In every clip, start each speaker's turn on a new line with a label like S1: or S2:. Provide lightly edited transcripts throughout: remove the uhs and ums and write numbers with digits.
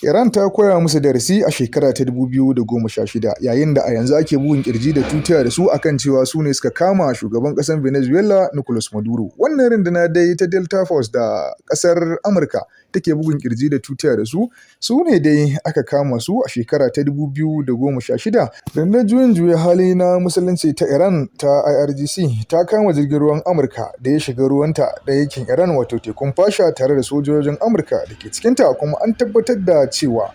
S1: Iran ta koya musu darasi a shekara ta 2016 yayin da a yanzu ake bugun kirji da tutiya da su akan cewa su ne suka kama shugaban ƙasar Venezuela Nicolas Maduro. Wannan runduna dai ta Delta Force da ƙasar Amurka take bugun kirji da tutiya da su ne dai aka kama su a shekara ta 2016. Rundunar juyin juya hali na musulunci ta Iran ta IRGC ta kama jirgin ruwan Amurka da ya shiga ruwanta da yankin Iran wato tekun Fasha tare da sojojin Amurka da ke cikinta, kuma an tabbatar da cewa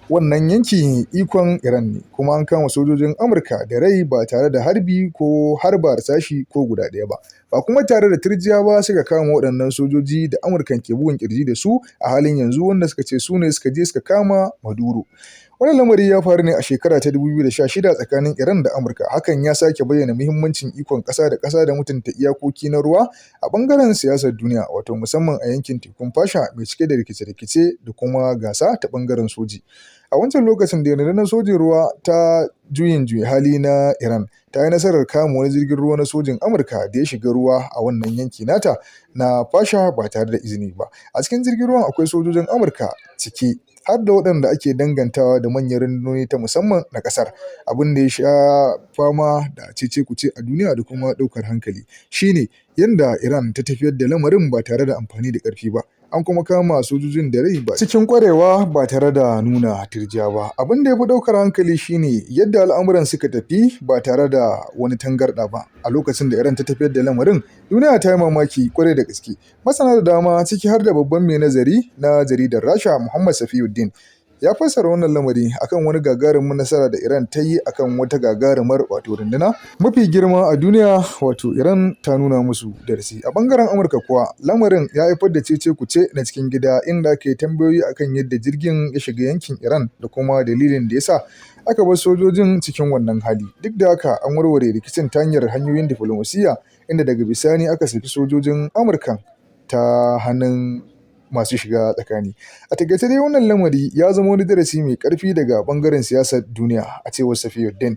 S1: wannan yanki ikon Iran ne, kuma an kama sojojin Amurka da rai ba tare da harbi ko harba harsashi ko guda ɗaya ba kuma tare da turjiya ba suka kama waɗannan sojoji da Amurkan ke bugun kirji da su a halin yanzu, wanda suka ce su ne suka je suka kama Maduro. Wannan lamari ya faru ne a shekara ta 2016 tsakanin Iran da Amurka. Hakan ya sake bayyana muhimmancin ikon ƙasa da ƙasa da mutunta iyakoki na ruwa a ɓangaren siyasar duniya, wato musamman a yankin tekun Fasha mai cike da rikice-rikice da kuma gasa ta ɓangaren soji. A wancan lokacin da rundunar sojin ruwa ta juyin juya hali na Iran ta yi nasarar kama wani jirgin ruwa na sojin Amurka da ya shiga ruwa a wannan yanki nata na Fasha ba tare da izini ba. A cikin jirgin ruwan akwai sojojin Amurka ciki, har da waɗanda ake dangantawa da manyan rundunoni ta musamman na ƙasar. Abin da ya sha fama da cece-kuce a duniya da kuma ɗaukar hankali shine yadda Iran ta tafiyar da lamarin ba tare da amfani da ƙarfi ba. An kuma kama sojojin da rai ba cikin ƙwarewa ba tare da nuna turjiya ba. Abin da ya fi ɗaukar hankali shine yadda al'amuran suka tafi ba tare da wani tangarɗa ba. A lokacin da Iran ta tafiyar da lamarin, duniya ta yi mamaki ƙwarai da gaske. Masana da dama ciki har da babban mai nazari na jaridar Rasha Muhammad Safiyuddin ya fassara wannan lamari akan wani gagarumin nasara da Iran ta yi akan wata gagarumar wato runduna mafi girma a duniya, wato Iran ta nuna musu darasi. A bangaren Amurka kuwa lamarin ya haifar da cece-kuce na cikin gida, inda ake tambayoyi akan yadda jirgin ya shiga yankin Iran da kuma dalilin da yasa aka bar sojojin cikin wannan hali. Duk da haka an warware rikicin ta hanyar hanyoyin diflomasiyya, inda daga bisani aka saki sojojin Amurkan ta hannun masu shiga tsakani. A takaice dai wannan lamari ya zama wani darasi mai ƙarfi daga ɓangaren siyasar duniya, a cewar Safiyuddin.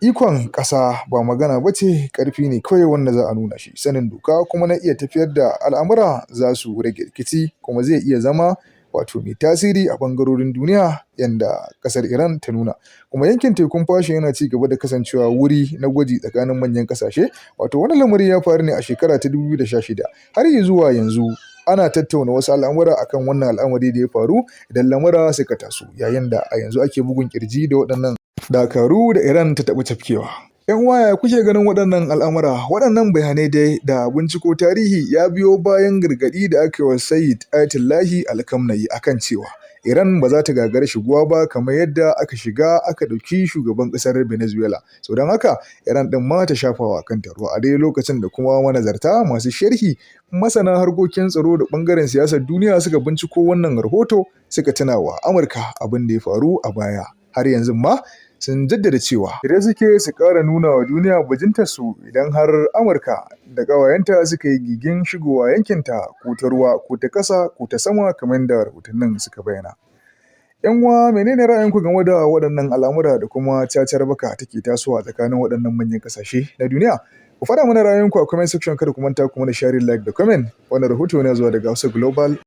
S1: Ikon ƙasa ba magana ba ce, ƙarfi ne kawai wanda za a nuna shi. Sanin doka kuma na iya tafiyar da al'amura za su rage rikici, kuma zai iya zama wato mai tasiri a ɓangarorin duniya yanda ƙasar Iran ta nuna. Kuma yankin tekun Fasha yana ci gaba da kasancewa wuri na gwaji tsakanin manyan ƙasashe. Wato wannan lamari ya faru ne a shekara ta 2016. Har zuwa yanzu ana tattauna wasu al'amura akan wannan al'amari da ya faru idan lamura suka taso, yayin da a yanzu ake bugun kirji da waɗannan dakaru da Iran ta taɓa cafkewa. ‘Yan waya kuke ganin waɗannan al'amura? Waɗannan bayanai dai da binciko tarihi ya biyo bayan gargaɗi da aka yi wa Sayyid Ayatollahi Al-Khamenei akan cewa Iran ba za ta gagara shiguwa ba kamar yadda aka shiga aka ɗauki shugaban ƙasar Venezuela. So don haka Iran ɗin ma ta shafawa kanta ruwa a dai lokacin da kuma manazarta masu sharhi masana harkokin tsaro da ɓangaren siyasar duniya suka binciko wannan rahoto suka tuna wa Amurka abin da ya faru a baya. Har yanzu ma sun jaddada cewa idan suke su ƙara nuna wa duniya bajintarsu idan har Amurka da ƙawayenta suka yi gigin shigowa yankinta, ko ta ruwa ko ta ƙasa ko ta sama kamar da rahotannin suka bayyana. ‘Yan uwa, menene ra'ayinku game da waɗannan al'amura da kuma cacar baka take tasowa tsakanin waɗannan manyan ƙasashe na duniya? Ku faɗa mana ra'ayinku a comment section, kada ku manta ku mana sharing, like da comment. Wannan rahoto ne zuwa daga Hausa Global.